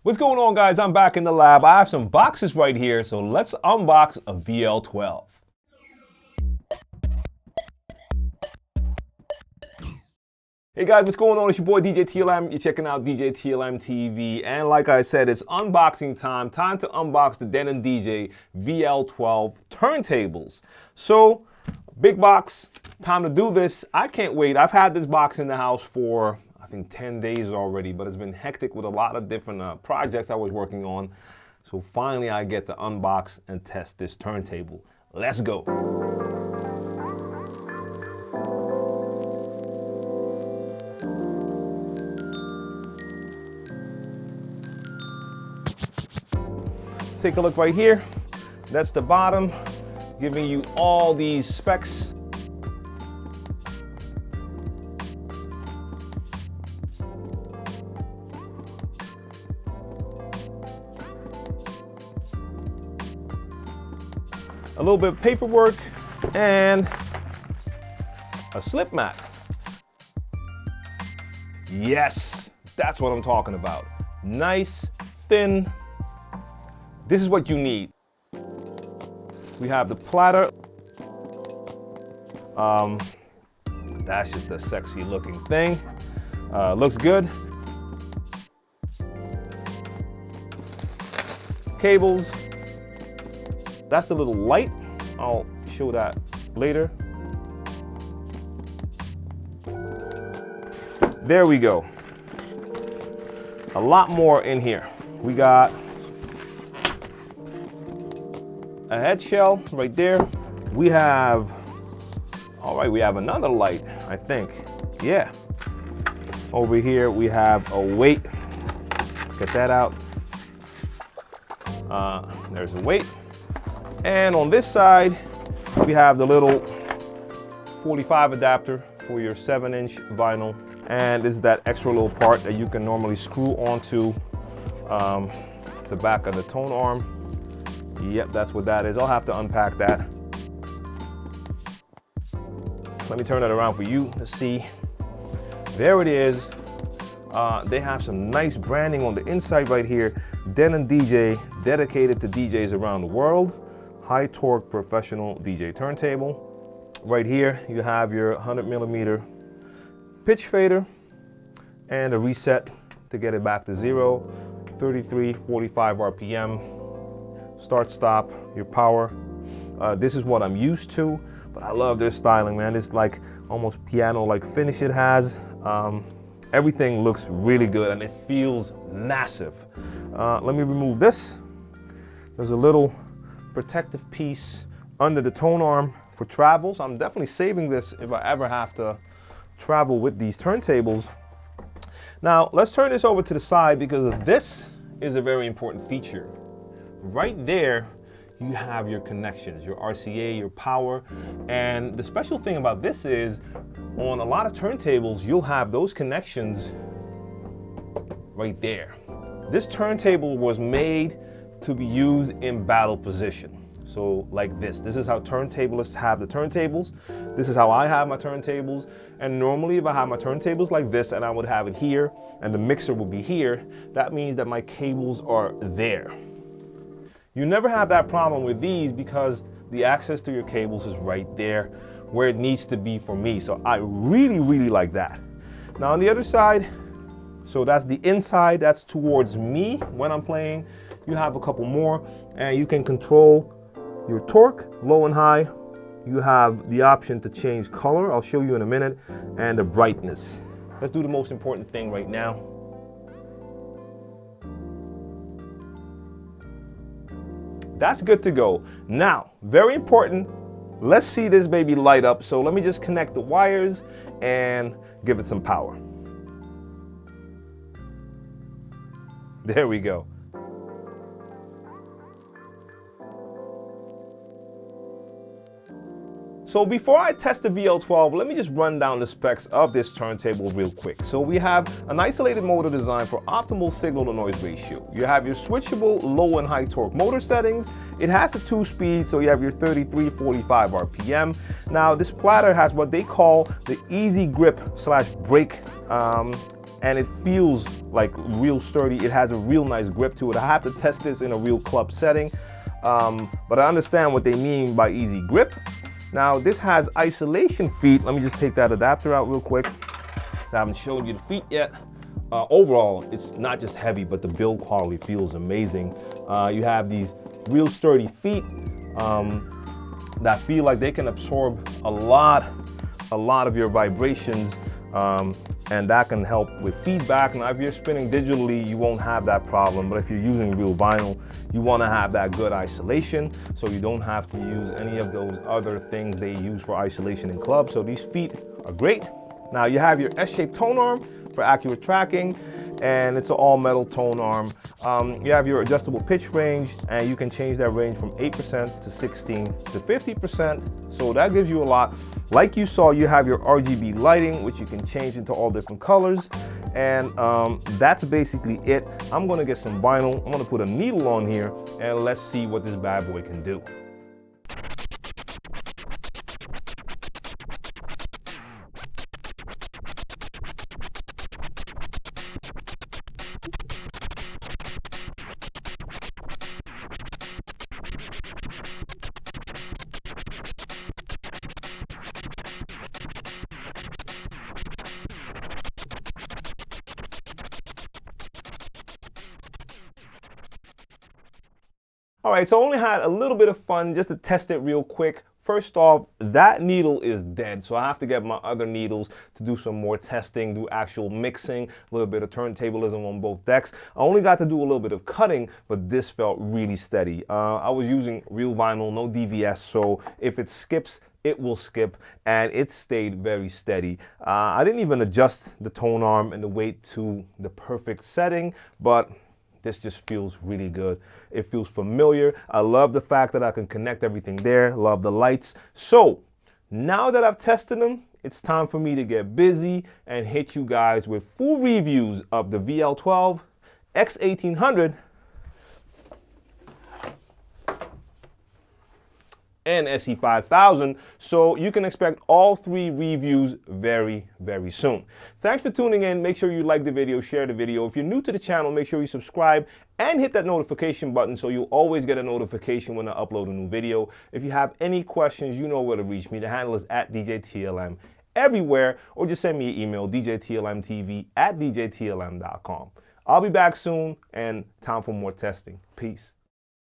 What's going on, guys? I'm back in the lab. I have some boxes right here, so let's unbox a VL12. Hey guys, what's going on? It's your boy djTLM. You're checking out djTLMtv, and like I said, it's unboxing time. Time to unbox the Denon DJ VL12 turntables. So, big box, time to do this. I can't wait. I've had this box in the house for I think 10 days already, but it's been hectic with a lot of different projects I was working on. So finally I get to unbox and test this turntable. Let's go. Take a look right here. That's the bottom, giving you all these specs. A little bit of paperwork and a slip mat. Yes, that's what I'm talking about. Nice, thin. This is what you need. We have the platter. That's just a sexy looking thing. Looks good. Cables. That's a little light. I'll show that later. There we go. A lot more in here. We got a head shell right there. We have, all right, we have another light, I think. Yeah. Over here we have a weight. Get that out. There's a weight. And on this side, we have the little 45 adapter for your 7-inch vinyl. And this is that extra little part that you can normally screw onto the back of the tone arm. Yep, that's what that is. I'll have to unpack that. Let me turn that around for you to see. There it is. They have some nice branding on the inside right here. Denon DJ, dedicated to DJs around the world. High torque professional DJ turntable. Right here you have your 100mm pitch fader and a reset to get it back to 0, 33, 45 RPM, start stop, your power. This is what I'm used to, but I love their styling, man. It's like almost piano-like finish it has. Everything looks really good and it feels massive. Let me remove this. There's a little protective piece under the tone arm for travels. I'm definitely saving this if I ever have to travel with these turntables. Now let's turn this over to the side because this is a very important feature. Right there you have your connections, your RCA, your power, and the special thing about this is on a lot of turntables you'll have those connections right there. This turntable was made to be used in battle position. So like this is how turntablists have the turntables. This is how I have my turntables. And normally if I have my turntables like this and I would have it here and the mixer would be here, that means that my cables are there. You never have that problem with these because the access to your cables is right there where it needs to be for me. So I really, really like that. Now on the other side, so that's the inside, that's towards me when I'm playing. You have a couple more and you can control your torque, low and high. You have the option to change color, I'll show you in a minute, and the brightness. Let's do the most important thing right now. That's good to go. Now, very important, let's see this baby light up. So let me just connect the wires and give it some power. There we go. So before I test the VL12, let me just run down the specs of this turntable real quick. So we have an isolated motor designed for optimal signal to noise ratio. You have your switchable low and high torque motor settings. It has the 2-speed, so you have your 33, 45 RPM. Now this platter has what they call the easy grip / brake and it feels like real sturdy. It has a real nice grip to it. I have to test this in a real club setting, but I understand what they mean by easy grip. Now this has isolation feet. Let me just take that adapter out real quick. So I haven't showed you the feet yet. Overall, it's not just heavy, but the build quality feels amazing. You have these real sturdy feet that feel like they can absorb a lot of your vibrations, and that can help with feedback. Now, if you're spinning digitally, you won't have that problem, but if you're using real vinyl, you want to have that good isolation, so you don't have to use any of those other things they use for isolation in clubs. So these feet are great. Now you have your S-shaped tone arm for accurate tracking, and it's an all-metal tone arm. You have your adjustable pitch range, and you can change that range from 8% to 16 to 50%, so that gives you a lot. Like you saw, you have your RGB lighting, which you can change into all different colors, and that's basically it. I'm gonna get some vinyl, I'm gonna put a needle on here, and let's see what this bad boy can do. All right, so I only had a little bit of fun just to test it real quick. First off, that needle is dead, so I have to get my other needles to do some more testing, do actual mixing, a little bit of turntablism on both decks. I only got to do a little bit of cutting, but this felt really steady. I was using real vinyl, no DVS, so if it skips, it will skip, and it stayed very steady. I didn't even adjust the tone arm and the weight to the perfect setting, but this just feels really good. It feels familiar. I love the fact that I can connect everything there. Love the lights. So now that I've tested them, it's time for me to get busy and hit you guys with full reviews of the VL12, X1800, and SE5000, so you can expect all three reviews very, very soon. Thanks for tuning in. Make sure you like the video, share the video. If you're new to the channel, make sure you subscribe and hit that notification button so you'll always get a notification when I upload a new video. If you have any questions, you know where to reach me. The handle is @djTLM everywhere, or just send me an email, djTLMtv@djTLM.com. I'll be back soon, and time for more testing. Peace.